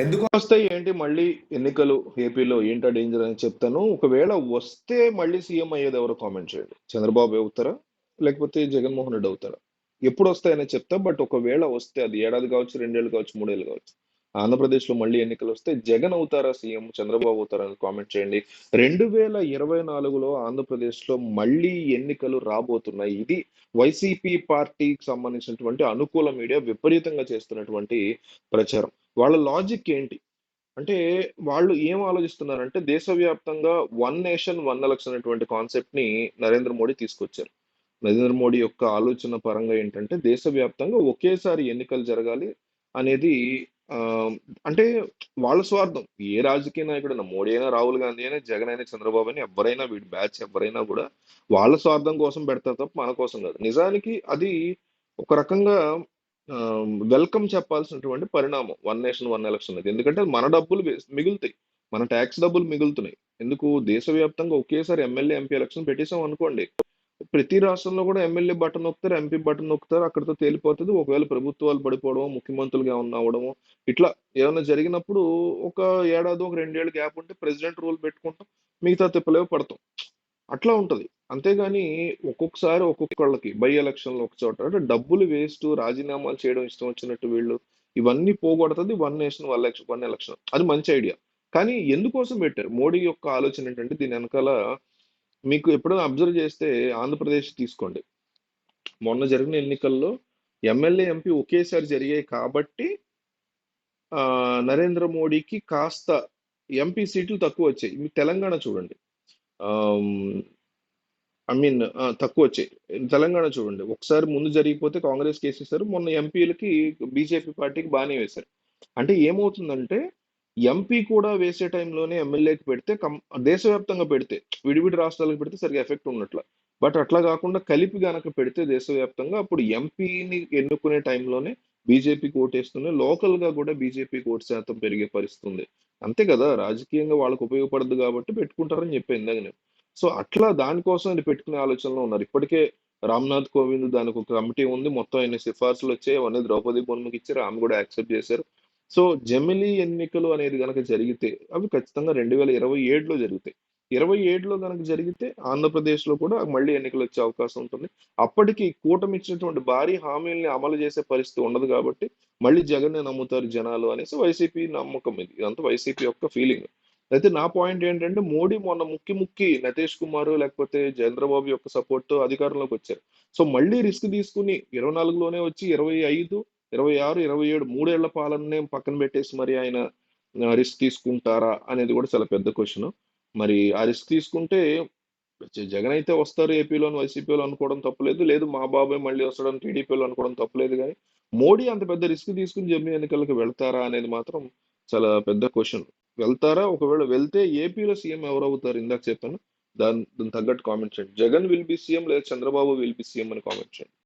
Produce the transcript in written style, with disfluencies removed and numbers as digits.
ఎందుకు వస్తాయి ఏంటి మళ్ళీ ఎన్నికలు ఏపీలో ఏంటా డేంజర్ అని చెప్తాను. ఒకవేళ వస్తే మళ్ళీ సీఎం అయ్యేది ఎవరో కామెంట్ చేయండి. చంద్రబాబు అవుతారా లేకపోతే జగన్మోహన్ రెడ్డి అవుతారా? ఎప్పుడు వస్తాయని చెప్తా. బట్ ఒకవేళ వస్తే అది ఏడాది కావచ్చు, రెండేళ్ళు కావచ్చు, మూడేళ్ళు కావచ్చు, ఆంధ్రప్రదేశ్ లో మళ్ళీ ఎన్నికలు వస్తే జగన్ అవుతారా సీఎం, చంద్రబాబు అవుతారా అని కామెంట్ చేయండి. 2024లో ఆంధ్రప్రదేశ్ లో మళ్ళీ ఎన్నికలు రాబోతున్నాయి. ఇది వైసీపీ పార్టీకి సంబంధించినటువంటి అనుకూల మీడియా విపరీతంగా చేస్తున్నటువంటి ప్రచారం. వాళ్ళ లాజిక్ ఏంటి అంటే, వాళ్ళు ఏం ఆలోచిస్తున్నారంటే దేశవ్యాప్తంగా వన్ నేషన్ వన్ ఎలక్షన్ అనేటువంటి కాన్సెప్ట్ ని నరేంద్ర మోడీ తీసుకొచ్చారు. నరేంద్ర మోడీ యొక్క ఆలోచన పరంగా ఏంటంటే దేశవ్యాప్తంగా ఒకేసారి ఎన్నికలు జరగాలి అనేది. ఆ, అంటే వాళ్ళ స్వార్థం. ఏ రాజకీయ నాయకుడైనా, మోడీ అయినా, రాహుల్ గాంధీ అయినా, జగన్ అయినా, చంద్రబాబు అయినా, ఎవరైనా వీడి బ్యాచ్ ఎవరైనా కూడా వాళ్ళ స్వార్థం కోసం పెడతారు తప్ప మన కోసం కాదు. నిజానికి అది ఒక రకంగా వెల్కమ్ చెప్పాల్సినటువంటి పరిణామం వన్ నేషన్ వన్ ఎలక్షన్ అనేది. ఎందుకంటే మన డబ్బులు మిగులుతాయి, మన ట్యాక్స్ డబ్బులు మిగులుతున్నాయి. ఎందుకు దేశవ్యాప్తంగా ఒకేసారి ఎమ్మెల్యే ఎంపీ ఎలక్షన్ పెట్టేసాం అనుకోండి, ప్రతి రాష్ట్రంలో కూడా ఎమ్మెల్యే బటన్ నొక్కుతారు, ఎంపీ బటన్ నొక్కుతారు, అక్కడితో తేలిపోతుంది. ఒకవేళ ప్రభుత్వాలు పడిపోవడం, ముఖ్యమంత్రులుగా ఏమన్నా అవడము, ఇట్లా ఏమైనా జరిగినప్పుడు ఒక ఏడాది, ఒక రెండేళ్ళు గ్యాప్ ఉంటే ప్రెసిడెంట్ రూల్ పెట్టుకుంటాం, మిగతా తిప్పలేవు పడతాం. అట్లా ఉంటది. అంతేగాని ఒక్కొక్కసారి ఒక్కొక్కళ్ళకి బై ఎలక్షన్లు ఒక చోట అంటే డబ్బులు వేస్ట్, రాజీనామాలు చేయడం ఇష్టం వచ్చినట్టు వీళ్ళు, ఇవన్నీ పోగొడుతుంది వన్ నేషన్ వన్ ఎలక్షన్. అది మంచి ఐడియా. కానీ ఎందుకోసం పెట్టారు? మోడీ యొక్క ఆలోచన ఏంటంటే దీని వెనకాల మీకు ఎప్పుడైనా అబ్జర్వ్ చేస్తే ఆంధ్రప్రదేశ్ తీసుకోండి. మొన్న జరిగిన ఎన్నికల్లో ఎమ్మెల్యే ఎంపీ ఒకేసారి జరిగాయి కాబట్టి నరేంద్ర మోడీకి కాస్త ఎంపీ సీట్లు తక్కువ వచ్చాయి. మీరు తెలంగాణ చూడండి. ఐ మీన్ తక్కువ వచ్చాయి. తెలంగాణ చూడండి, ఒకసారి ముందు జరిగిపోతే కాంగ్రెస్ కేసేశారు, మొన్న ఎంపీలకి బీజేపీ పార్టీకి బాగానే వేశారు. అంటే ఏమవుతుందంటే ఎంపీ కూడా వేసే టైంలోనే ఎమ్మెల్యేకి పెడితే దేశవ్యాప్తంగా పెడితే, విడివిడి రాష్ట్రాలకు పెడితే సరిగా ఎఫెక్ట్ ఉన్నట్ల. బట్ అట్లా కాకుండా కలిపి గనక పెడితే దేశవ్యాప్తంగా అప్పుడు ఎంపీని ఎన్నుకునే టైంలోనే బీజేపీకి ఓటేస్తూనే లోకల్ గా కూడా బీజేపీకి ఓటు శాతం పెరిగే పరిస్థితి ఉంది. అంతే కదా, రాజకీయంగా వాళ్ళకు ఉపయోగపడదు కాబట్టి పెట్టుకుంటారని చెప్పి ఇందాక నేను. సో అట్లా దానికోసం అది పెట్టుకునే ఆలోచనలో ఉన్నారు. ఇప్పటికే రామ్నాథ్ కోవింద్ దానికి ఒక కమిటీ ఉంది, మొత్తం ఎన్ని సిఫార్సులు వచ్చాయి అవన్నీ ద్రౌపది ముర్ముకి ఇచ్చారు, ఆమె కూడా యాక్సెప్ట్ చేశారు. సో జమిలీ ఎన్నికలు అనేది గనక జరిగితే అవి ఖచ్చితంగా 2027లో జరుగుతాయి. 27లో గనక జరిగితే ఆంధ్రప్రదేశ్ లో కూడా మళ్ళీ ఎన్నికలు వచ్చే అవకాశం ఉంటుంది. అప్పటికి కూటమి ఇచ్చినటువంటి భారీ హామీల్ని అమలు చేసే పరిస్థితి ఉండదు కాబట్టి మళ్ళీ జగన్ నమ్ముతారు జనాలు అనేసి వైసీపీ నమ్మకం. ఇది ఇదంతా వైసీపీ యొక్క ఫీలింగ్. అయితే నా పాయింట్ ఏంటంటే మోడీ మొన్న ముక్కి నితీష్ కుమార్ లేకపోతే చంద్రబాబు యొక్క సపోర్ట్ తో అధికారంలోకి వచ్చారు. సో మళ్ళీ రిస్క్ తీసుకుని 24లోనే వచ్చి 25, 26, 27 మూడేళ్ల పాలననే పక్కన పెట్టేసి మరి ఆయన రిస్క్ తీసుకుంటారా అనేది కూడా చాలా పెద్ద క్వశ్చన్. మరి ఆ రిస్క్ తీసుకుంటే జగన్ అయితే వస్తారు ఏపీలోని వైసీపీలో అనుకోవడం తప్పలేదు, లేదు మా బాబాయ్ మళ్ళీ వస్తాడని టీడీపీలో అనుకోవడం తప్పలేదు. కానీ మోడీ అంత పెద్ద రిస్క్ తీసుకుని జమ్మి ఎన్నికలకు వెళ్తారా అనేది మాత్రం చాలా పెద్ద క్వశ్చన్. వెళ్తారా? ఒకవేళ వెళ్తే ఏపీలో సీఎం ఎవరు అవుతారు? ఇందాక చెప్పాను, దాని తగ్గట్టు కామెంట్ చేయండి. జగన్ విల్ బి సీఎం లేదా చంద్రబాబు విల్ బి సీఎం అని కామెంట్ చేయండి.